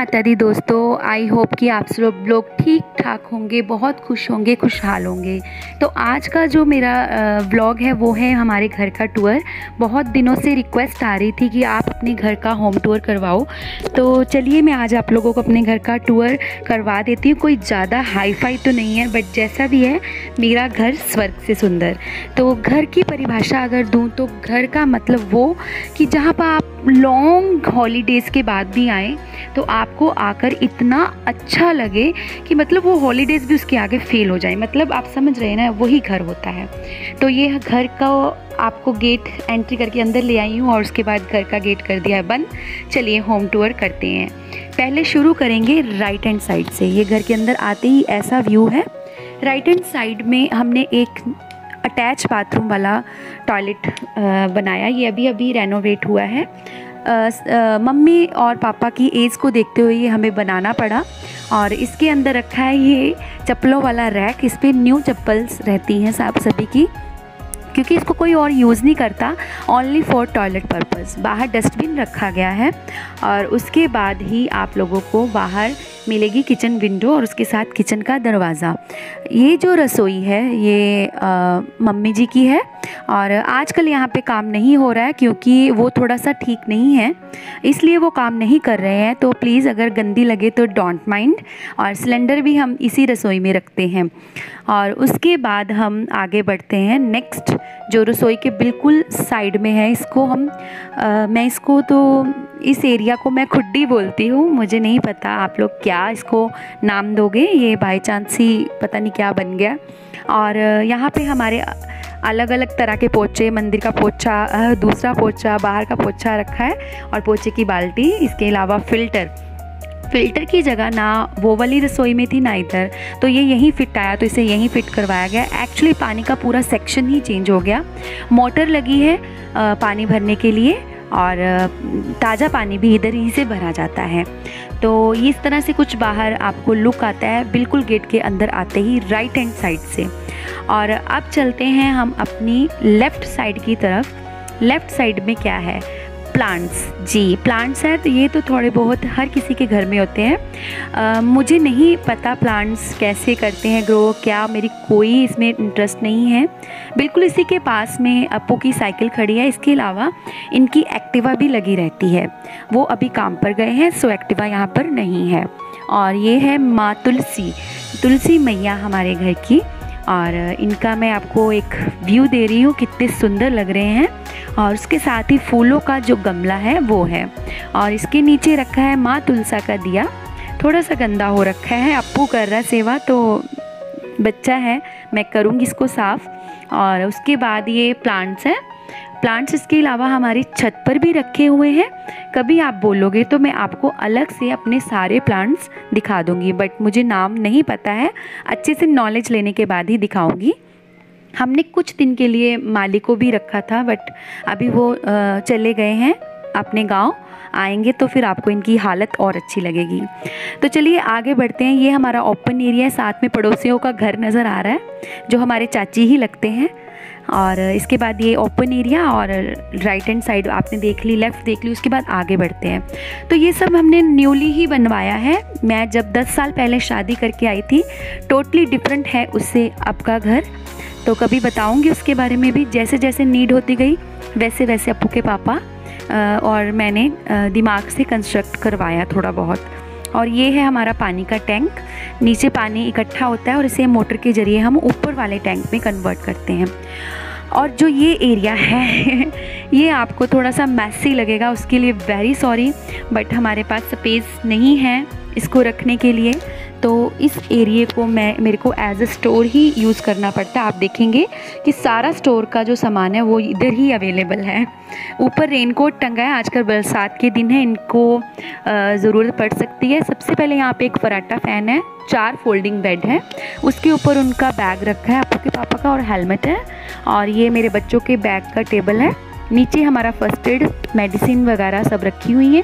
माता दी दोस्तों, I hope कि आप सब लोग ठीक ठाक होंगे, बहुत खुश होंगे, खुशहाल होंगे। तो आज का जो मेरा व्लॉग है वो है हमारे घर का टूर। बहुत दिनों से रिक्वेस्ट आ रही थी कि आप अपने घर का होम टूर करवाओ, तो चलिए मैं आज आप लोगों को अपने घर का टूर करवा देती हूँ। कोई ज़्यादा हाई फाई तो नहीं है, बट जैसा भी है मेरा घर स्वर्ग से सुंदर। तो घर की परिभाषा अगर दूँ तो घर का मतलब वो कि जहाँ पर आप लॉन्ग हॉलीडेज़ के बाद भी आएँ तो आपको आकर इतना अच्छा लगे कि मतलब वो हॉलीडेज़ भी उसके आगे फेल हो जाए। मतलब आप समझ रहे हैं ना, वही घर होता है। तो ये घर का आपको गेट एंट्री करके अंदर ले आई हूँ और उसके बाद घर का गेट कर दिया है बंद। चलिए होम टूर करते हैं। पहले शुरू करेंगे राइट हैंड साइड से। ये घर के अंदर आते ही ऐसा व्यू है। राइट हैंड साइड में हमने एक अटैच बाथरूम वाला टॉयलेट बनाया। ये अभी अभी रेनोवेट हुआ है। मम्मी और पापा की एज को देखते हुए ये हमें बनाना पड़ा। और इसके अंदर रखा है ये चप्पलों वाला रैक। इस पर न्यू चप्पल्स रहती हैं सभी की, क्योंकि इसको कोई और यूज़ नहीं करता, ओनली फॉर टॉयलेट पर्पस। बाहर डस्टबिन रखा गया है और उसके बाद ही आप लोगों को बाहर मिलेगी किचन विंडो और उसके साथ किचन का दरवाज़ा। ये जो रसोई है ये मम्मी जी की है और आजकल यहाँ पे काम नहीं हो रहा है क्योंकि वो थोड़ा सा ठीक नहीं है, इसलिए वो काम नहीं कर रहे हैं। तो प्लीज़ अगर गंदी लगे तो डोंट माइंड। और सिलेंडर भी हम इसी रसोई में रखते हैं। और उसके बाद हम आगे बढ़ते हैं नेक्स्ट, जो रसोई के बिल्कुल साइड में है। इसको हम मैं इसको तो इस एरिया को मैं खुड्डी बोलती हूँ। मुझे नहीं पता आप लोग क्या इसको नाम दोगे, ये बाई चांस ही पता नहीं क्या बन गया। और यहाँ पे हमारे अलग अलग तरह के पोछे, मंदिर का पोछा, दूसरा पोछा, बाहर का पोछा रखा है और पोछे की बाल्टी। इसके अलावा फ़िल्टर की जगह ना वो वाली रसोई में थी ना इधर, तो ये यहीं फिट आया तो इसे यहीं फिट करवाया गया। एक्चुअली पानी का पूरा सेक्शन ही चेंज हो गया। मोटर लगी है पानी भरने के लिए और ताज़ा पानी भी इधर ही से भरा जाता है। तो इस तरह से कुछ बाहर आपको लुक आता है बिल्कुल गेट के अंदर आते ही राइट हैंड साइड से। और अब चलते हैं हम अपनी लेफ़्ट साइड की तरफ। लेफ़्ट साइड में क्या है? प्लांट्स। जी प्लांट्स है, तो ये तो थोड़े बहुत हर किसी के घर में होते हैं। मुझे नहीं पता प्लांट्स कैसे करते हैं ग्रो, क्या मेरी कोई इसमें इंटरेस्ट नहीं है। बिल्कुल इसी के पास में अपू की साइकिल खड़ी है। इसके अलावा इनकी एक्टिवा भी लगी रहती है। वो अभी काम पर गए हैं, सो एक्टिवा यहाँ पर नहीं है। और ये है माँ तुलसी मैया हमारे घर की। और इनका मैं आपको एक व्यू दे रही हूँ, कितने सुंदर लग रहे हैं। और उसके साथ ही फूलों का जो गमला है वो है। और इसके नीचे रखा है माँ तुलसा का दिया। थोड़ा सा गंदा हो रखा है, अप्पू कर रहा सेवा, तो बच्चा है, मैं करूँगी इसको साफ़। और उसके बाद ये प्लांट्स हैं। प्लांट्स इसके अलावा हमारी छत पर भी रखे हुए हैं। कभी आप बोलोगे तो मैं आपको अलग से अपने सारे प्लांट्स दिखा दूँगी, बट मुझे नाम नहीं पता है। अच्छे से नॉलेज लेने के बाद ही दिखाऊँगी। हमने कुछ दिन के लिए माली को भी रखा था, बट अभी वो चले गए हैं अपने गांव। आएंगे तो फिर आपको इनकी हालत और अच्छी लगेगी। तो चलिए आगे बढ़ते हैं। ये हमारा ओपन एरिया है, साथ में पड़ोसियों का घर नज़र आ रहा है जो हमारे चाची ही लगते हैं। और इसके बाद ये ओपन एरिया और राइट हैंड साइड आपने देख ली, लेफ़्ट देख ली। उसके बाद आगे बढ़ते हैं। तो ये सब हमने न्यूली ही बनवाया है। मैं जब 10 साल पहले शादी करके आई थी, टोटली डिफरेंट है उससे अब का घर। तो कभी बताऊंगी उसके बारे में भी। जैसे जैसे नीड होती गई वैसे वैसे अप्पू के पापा और मैंने दिमाग से कंस्ट्रक्ट करवाया थोड़ा बहुत। और ये है हमारा पानी का टैंक। नीचे पानी इकट्ठा होता है और इसे मोटर के ज़रिए हम ऊपर वाले टैंक में कन्वर्ट करते हैं। और जो ये एरिया है ये आपको थोड़ा सा मैसी लगेगा, उसके लिए वेरी सॉरी, बट हमारे पास स्पेस नहीं है इसको रखने के लिए। तो इस एरिए को मेरे को एज अ स्टोर ही यूज़ करना पड़ता है। आप देखेंगे कि सारा स्टोर का जो सामान है वो इधर ही अवेलेबल है। ऊपर रेनकोट टंगा है, आजकल बरसात के दिन है, इनको ज़रूरत पड़ सकती है। सबसे पहले यहाँ पे एक फराटा फ़ैन है, 4 फोल्डिंग बेड है, उसके ऊपर उनका बैग रखा है अप्पू के पापा का और हेलमेट है। और ये मेरे बच्चों के बैग का टेबल है। नीचे हमारा फर्स्ट एड, मेडिसिन वगैरह सब रखी हुई हैं।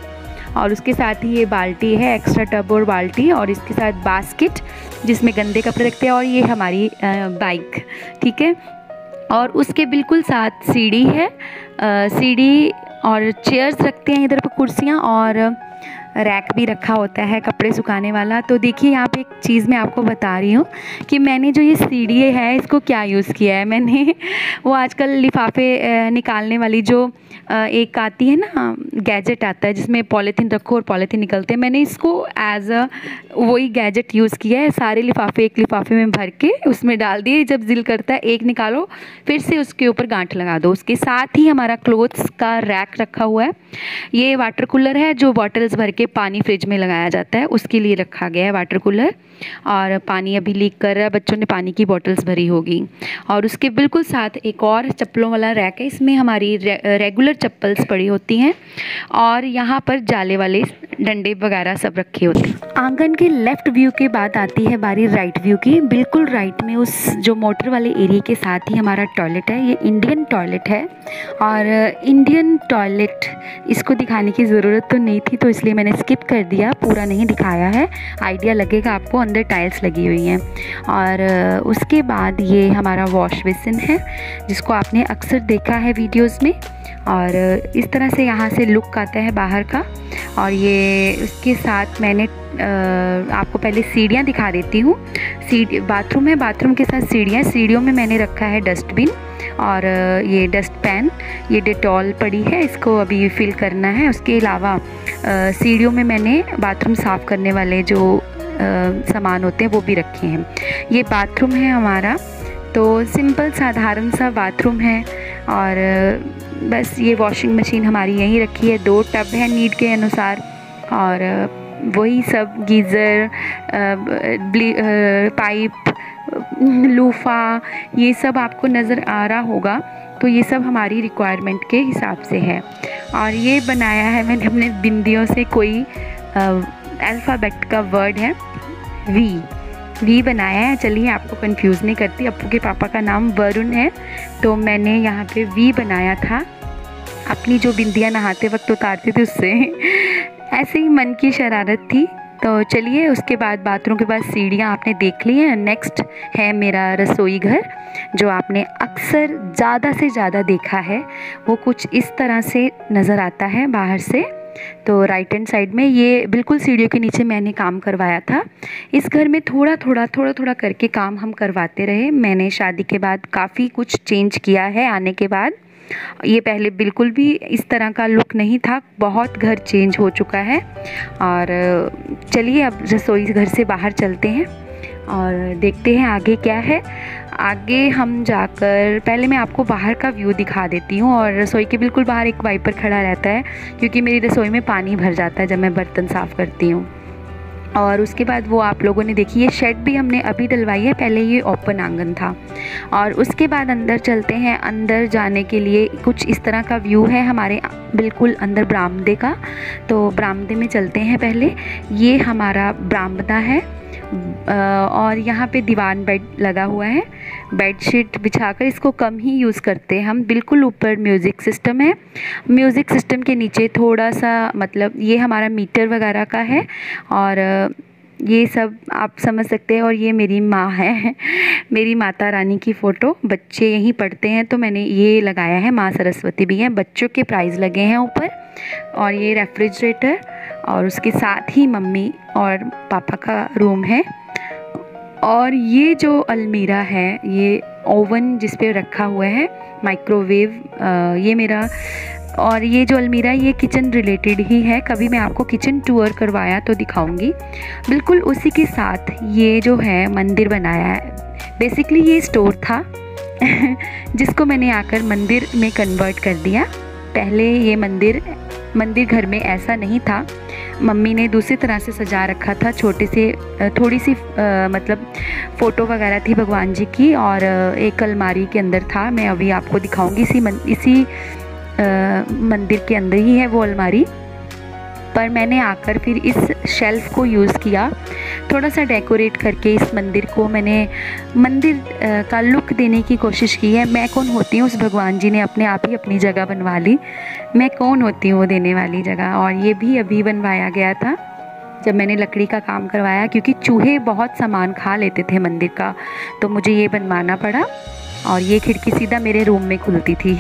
और उसके साथ ही ये बाल्टी है, एक्स्ट्रा टब और बाल्टी, और इसके साथ बास्केट जिसमें गंदे कपड़े रखते हैं। और ये हमारी बाइक, ठीक है। और उसके बिल्कुल साथ सीढ़ी है, सीढ़ी और चेयर्स रखते हैं इधर पर, कुर्सियाँ। और रैक भी रखा होता है कपड़े सुखाने वाला। तो देखिए यहाँ पे एक चीज़ मैं आपको बता रही हूँ कि मैंने जो ये सीढ़ी है इसको क्या यूज़ किया है। मैंने वो आजकल लिफाफे निकालने वाली जो एक आती है ना, गैजेट आता है जिसमें पॉलीथीन रखो और पॉलीथीन निकलते हैं, मैंने इसको एज अ वही गैजेट यूज़ किया है। सारे लिफाफे एक लिफाफे में भर के उसमें डाल दिए, जब दिल करता है एक निकालो फिर से उसके ऊपर गांठ लगा दो। उसके साथ ही हमारा क्लोथ्स का रैक रखा हुआ है। ये वाटर कूलर है जो बॉटल्स भर के पानी फ्रिज में लगाया जाता है, उसके लिए रखा गया है वाटर कूलर। और पानी अभी लीक कर रहा है, बच्चों ने पानी की बॉटल्स भरी होगी। और उसके बिल्कुल साथ एक और चप्पलों वाला रैक है, इसमें हमारी रेगुलर चप्पल्स पड़ी होती हैं और यहाँ पर जाले वाले डंडे वगैरह सब रखे होते हैं। आंगन के लेफ़्ट व्यू के बाद आती है बारी राइट व्यू की। बिल्कुल राइट में उस जो मोटर वाले एरिया के साथ ही हमारा टॉयलेट है। ये इंडियन टॉयलेट है और इंडियन टॉयलेट इसको दिखाने की ज़रूरत तो नहीं थी, तो इसलिए मैंने स्किप कर दिया, पूरा नहीं दिखाया है। आइडिया लगेगा आपको, अंदर टाइल्स लगी हुई हैं। और उसके बाद ये हमारा वॉश बेसिन है जिसको आपने अक्सर देखा है वीडियोस में। और इस तरह से यहाँ से लुक आता है बाहर का। और ये उसके साथ मैंने आपको पहले सीढ़ियाँ दिखा देती हूँ। बाथरूम है, बाथरूम के साथ सीढ़ियाँ, सीढ़ियों में मैंने रखा है डस्टबिन और ये डस्ट पैन, ये डेटॉल पड़ी है, इसको अभी फिल करना है। उसके अलावा सीढ़ियों में मैंने बाथरूम साफ़ करने वाले जो सामान होते हैं वो भी रखे हैं। ये बाथरूम है हमारा, तो सिंपल साधारण सा बाथरूम है। और बस ये वॉशिंग मशीन हमारी यहीं रखी है, 2 टब है नीड के अनुसार। और वही सब गीज़र, पाइप, लूफा, ये सब आपको नज़र आ रहा होगा। तो ये सब हमारी रिक्वायरमेंट के हिसाब से है। और ये बनाया है मैंने अपने बिंदियों से, कोई अल्फ़ाबेट का वर्ड है वी बनाया है। चलिए आपको कंफ्यूज नहीं करती, अप्पू के पापा का नाम वरुण है तो मैंने यहाँ पे वी बनाया था। अपनी जो बिंदियाँ नहाते वक्त उतारती थी उससे ऐसे ही मन की शरारत थी। तो चलिए, उसके बाद बाथरूम के बाद सीढ़ियाँ आपने देख ली हैं। नेक्स्ट है मेरा रसोई घर, जो आपने अक्सर ज़्यादा से ज़्यादा देखा है। वो कुछ इस तरह से नज़र आता है बाहर से। तो राइट हैंड साइड में ये बिल्कुल सीढ़ियों के नीचे मैंने काम करवाया था। इस घर में थोड़ा थोड़ा करके काम हम करवाते रहे। मैंने शादी के बाद काफ़ी कुछ चेंज किया है आने के बाद। ये पहले बिल्कुल भी इस तरह का लुक नहीं था, बहुत घर चेंज हो चुका है। और चलिए अब रसोई घर से बाहर चलते हैं और देखते हैं आगे क्या है। आगे हम जाकर पहले मैं आपको बाहर का व्यू दिखा देती हूँ। और रसोई के बिल्कुल बाहर एक वाइपर खड़ा रहता है क्योंकि मेरी रसोई में पानी भर जाता है जब मैं बर्तन साफ़ करती हूँ। और उसके बाद वो आप लोगों ने देखी, ये शेड भी हमने अभी डलवाई है, पहले ये ओपन आंगन था। और उसके बाद अंदर चलते हैं। अंदर जाने के लिए कुछ इस तरह का व्यू है हमारे बिल्कुल अंदर बरामदे का। तो बरामदे में चलते हैं पहले। ये हमारा बरामदा है और यहाँ पे दीवान बेड लगा हुआ है। बेडशीट बिछाकर इसको कम ही यूज़ करते हैं हम। बिल्कुल ऊपर म्यूज़िक सिस्टम है, म्यूज़िक सिस्टम के नीचे थोड़ा सा मतलब ये हमारा मीटर वगैरह का है। और ये सब आप समझ सकते हैं। और ये मेरी माँ है, मेरी माता रानी की फ़ोटो। बच्चे यहीं पढ़ते हैं तो मैंने ये लगाया है। माँ सरस्वती भी हैं, बच्चों के प्राइज़ लगे हैं ऊपर। और ये रेफ्रिजरेटर और उसके साथ ही मम्मी और पापा का रूम है। और ये जो अलमीरा है, ये ओवन जिस पे रखा हुआ है, माइक्रोवेव, ये मेरा। और ये जो अलमीरा ये किचन रिलेटेड ही है। कभी मैं आपको किचन टूर करवाया तो दिखाऊंगी। बिल्कुल उसी के साथ ये जो है मंदिर बनाया है। बेसिकली ये स्टोर था जिसको मैंने आकर मंदिर में कन्वर्ट कर दिया। पहले ये मंदिर घर में ऐसा नहीं था, मम्मी ने दूसरी तरह से सजा रखा था। छोटे से थोड़ी सी मतलब फ़ोटो वगैरह थी भगवान जी की और एक अलमारी के अंदर था। मैं अभी आपको दिखाऊंगी। इसी मंदिर के अंदर ही है वो अलमारी। पर मैंने आकर फिर इस शेल्फ़ को यूज़ किया, थोड़ा सा डेकोरेट करके इस मंदिर को मैंने मंदिर का लुक देने की कोशिश की है। मैं कौन होती हूँ, उस भगवान जी ने अपने आप ही अपनी जगह बनवा ली। मैं कौन होती हूँ वो देने वाली जगह। और ये भी अभी बनवाया गया था जब मैंने लकड़ी का काम करवाया, क्योंकि चूहे बहुत सामान खा लेते थे मंदिर का, तो मुझे ये बनवाना पड़ा। और ये खिड़की सीधा मेरे रूम में खुलती थी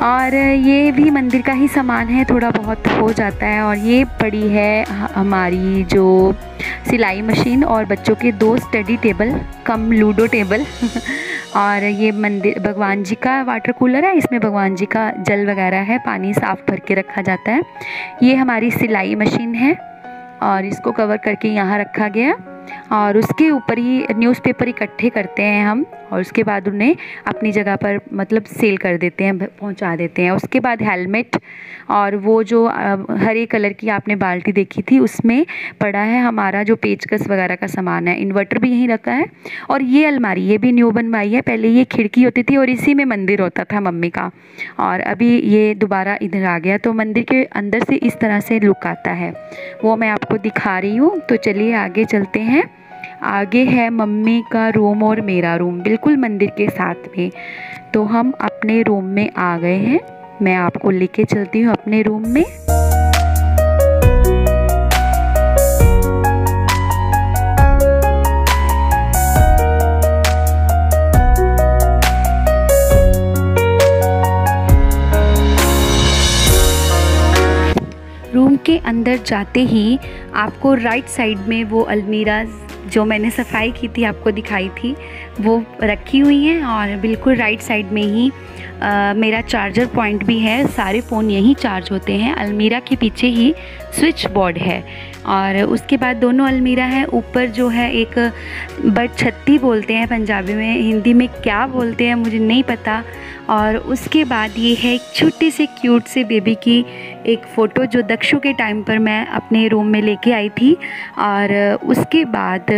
और ये भी मंदिर का ही सामान है, थोड़ा बहुत हो जाता है। और ये पड़ी है हमारी जो सिलाई मशीन और बच्चों के 2 स्टडी टेबल कम लूडो टेबल और ये मंदिर भगवान जी का वाटर कूलर है, इसमें भगवान जी का जल वगैरह है, पानी साफ़ भर के रखा जाता है। ये हमारी सिलाई मशीन है और इसको कवर करके यहाँ रखा गया और उसके ऊपर ही न्यूज़पेपर इकट्ठे करते हैं हम और उसके बाद उन्हें अपनी जगह पर मतलब सेल कर देते हैं, पहुंचा देते हैं। उसके बाद हेलमेट और वो जो हरे कलर की आपने बाल्टी देखी थी उसमें पड़ा है हमारा जो पेचकस वगैरह का सामान है। इन्वर्टर भी यहीं रखा है और ये अलमारी ये भी न्यू बनवाई है, पहले ये खिड़की होती थी और इसी में मंदिर होता था मम्मी का और अभी ये दोबारा इधर आ गया। तो मंदिर के अंदर से इस तरह से लुक आता है, वो मैं आपको दिखा रही हूँ। तो चलिए आगे चलते हैं। आगे है मम्मी का रूम और मेरा रूम बिल्कुल मंदिर के साथ में। तो हम अपने रूम में आ गए हैं, मैं आपको लेके चलती हूँ अपने रूम में। रूम के अंदर जाते ही आपको राइट साइड में वो अलमीरा जो मैंने सफाई की थी आपको दिखाई थी वो रखी हुई हैं और बिल्कुल राइट साइड में ही मेरा चार्जर पॉइंट भी है, सारे फ़ोन यहीं चार्ज होते हैं। अलमीरा के पीछे ही स्विच बोर्ड है और उसके बाद दोनों अलमीरा हैं। ऊपर जो है एक बट छत्ती बोलते हैं पंजाबी में, हिंदी में क्या बोलते हैं मुझे नहीं पता। और उसके बाद ये है एक छोटी सी क्यूट से बेबी की एक फ़ोटो जो दक्षु के टाइम पर मैं अपने रूम में लेके आई थी। और उसके बाद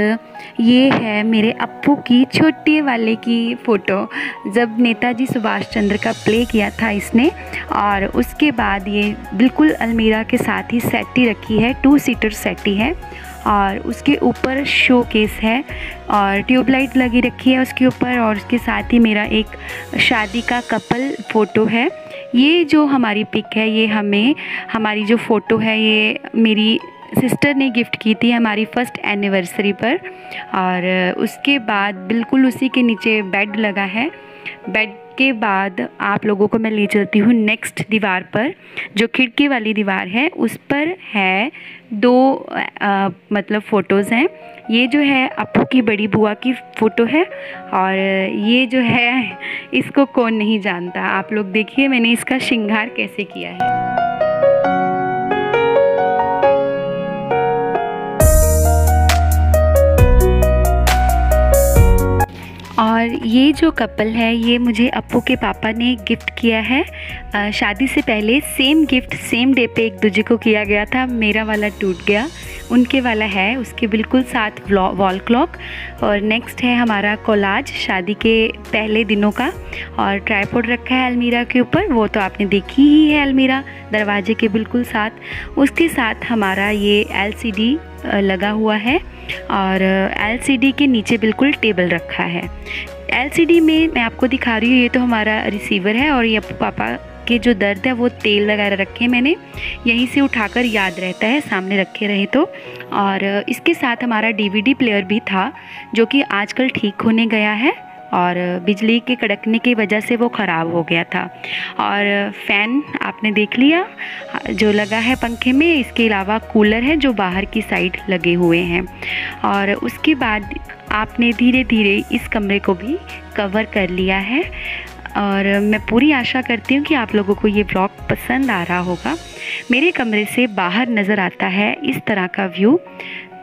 ये है मेरे अप्पू की छोटे वाले की फ़ोटो जब नेताजी सुभाष चंद्र का प्ले किया था इसने। और उसके बाद ये बिल्कुल अलमीरा के साथ ही सेटी रखी है, 2 सीटर सेटी है और उसके ऊपर शो केस है और ट्यूबलाइट लगी रखी है उसके ऊपर। और उसके साथ ही मेरा एक शादी का कपल फ़ोटो है। ये जो हमारी पिक है ये हमें हमारी जो फ़ोटो है ये मेरी सिस्टर ने गिफ्ट की थी हमारी फर्स्ट एनिवर्सरी पर। और उसके बाद बिल्कुल उसी के नीचे बेड लगा है। बेड के बाद आप लोगों को मैं ले चलती हूँ नेक्स्ट दीवार पर, जो खिड़की वाली दीवार है उस पर है 2 मतलब फ़ोटोज़ हैं। ये जो है अप्पू की बड़ी बुआ की फ़ोटो है और ये जो है इसको कौन नहीं जानता। आप लोग देखिए मैंने इसका श्रृंगार कैसे किया है। और ये जो कपल है ये मुझे अप्पू के पापा ने गिफ्ट किया है शादी से पहले। सेम गिफ्ट सेम डे पे एक दूसरे को किया गया था, मेरा वाला टूट गया, उनके वाला है उसके बिल्कुल साथ वॉल क्लॉक। और नेक्स्ट है हमारा कोलाज शादी के पहले दिनों का और ट्राइपॉड रखा है अलमीरा के ऊपर, वो तो आपने देखी ही है अलमीरा दरवाजे के बिल्कुल साथ। उसके साथ हमारा ये LCD लगा हुआ है और LCD के नीचे बिल्कुल टेबल रखा है। LCD में मैं आपको दिखा रही हूँ, ये तो हमारा रिसीवर है और ये पापा के जो दर्द है वो तेल वगैरह रखे हैं मैंने, यहीं से उठाकर याद रहता है सामने रखे रहे तो। और इसके साथ हमारा DVD प्लेयर भी था जो कि आजकल ठीक होने गया है और बिजली के कड़कने की वजह से वो ख़राब हो गया था। और फ़ैन आपने देख लिया जो लगा है पंखे में, इसके अलावा कूलर है जो बाहर की साइड लगे हुए हैं। और उसके बाद आपने धीरे धीरे इस कमरे को भी कवर कर लिया है और मैं पूरी आशा करती हूँ कि आप लोगों को ये ब्लॉग पसंद आ रहा होगा। मेरे कमरे से बाहर नज़र आता है इस तरह का व्यू,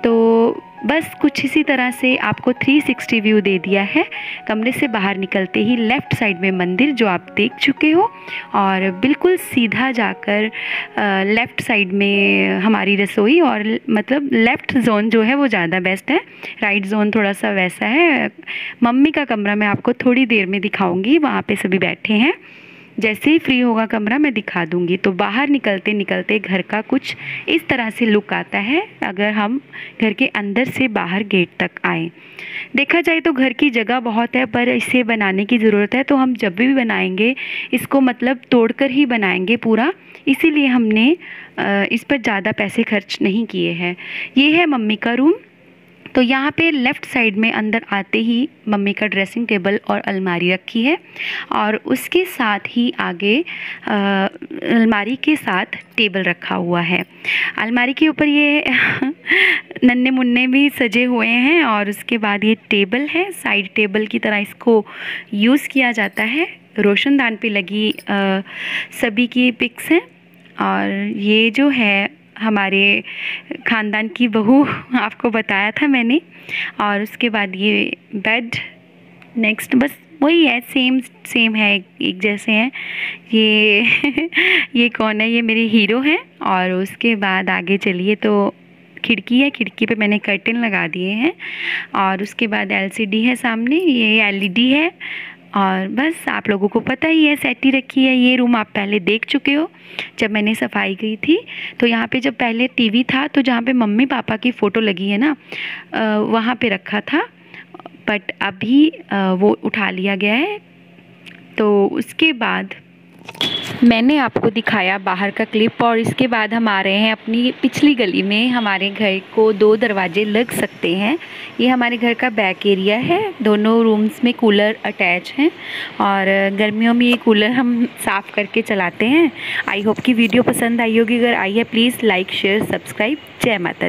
तो बस कुछ इसी तरह से आपको 360 व्यू दे दिया है। कमरे से बाहर निकलते ही लेफ़्ट साइड में मंदिर जो आप देख चुके हो और बिल्कुल सीधा जाकर लेफ़्ट साइड में हमारी रसोई और मतलब लेफ़्ट जोन जो है वो ज़्यादा बेस्ट है, राइट जोन थोड़ा सा वैसा है। मम्मी का कमरा मैं आपको थोड़ी देर में दिखाऊंगी, वहाँ पे सभी बैठे हैं, जैसे ही फ्री होगा कमरा मैं दिखा दूंगी। तो बाहर निकलते निकलते घर का कुछ इस तरह से लुक आता है अगर हम घर के अंदर से बाहर गेट तक आए। देखा जाए तो घर की जगह बहुत है पर इसे बनाने की ज़रूरत है, तो हम जब भी बनाएंगे इसको मतलब तोड़कर ही बनाएंगे पूरा, इसीलिए हमने इस पर ज़्यादा पैसे खर्च नहीं किए हैं। ये है मम्मी का रूम, तो यहाँ पे लेफ़्ट साइड में अंदर आते ही मम्मी का ड्रेसिंग टेबल और अलमारी रखी है, और उसके साथ ही आगे अलमारी के साथ टेबल रखा हुआ है। अलमारी के ऊपर ये नन्हे मुन्ने भी सजे हुए हैं, और उसके बाद ये टेबल है, साइड टेबल की तरह इसको यूज़ किया जाता है। रोशनदान पे लगी सभी की पिक्स हैं, और ये जो है हमारे ख़ानदान की बहू, आपको बताया था मैंने। और उसके बाद ये बेड, नेक्स्ट बस वही है, सेम है, एक जैसे हैं ये ये कौन है, ये मेरे हीरो हैं। और उसके बाद आगे चलिए तो खिड़की है, खिड़की पे मैंने कर्टेन लगा दिए हैं, और उसके बाद एलसीडी है सामने, ये एलईडी है। और बस आप लोगों को पता ही है, सेटी रखी है। ये रूम आप पहले देख चुके हो जब मैंने सफाई की थी। तो यहाँ पे जब पहले टीवी था, तो जहाँ पे मम्मी पापा की फ़ोटो लगी है ना, वहाँ पे रखा था, बट अभी वो उठा लिया गया है। तो उसके बाद मैंने आपको दिखाया बाहर का क्लिप, और इसके बाद हम आ रहे हैं अपनी पिछली गली में। हमारे घर को 2 दरवाजे लग सकते हैं। ये हमारे घर का बैक एरिया है, दोनों रूम्स में कूलर अटैच हैं, और गर्मियों में ये कूलर हम साफ़ करके चलाते हैं। आई होप कि वीडियो पसंद आई होगी। अगर आई है प्लीज़ लाइक शेयर सब्सक्राइब। जय माता दी।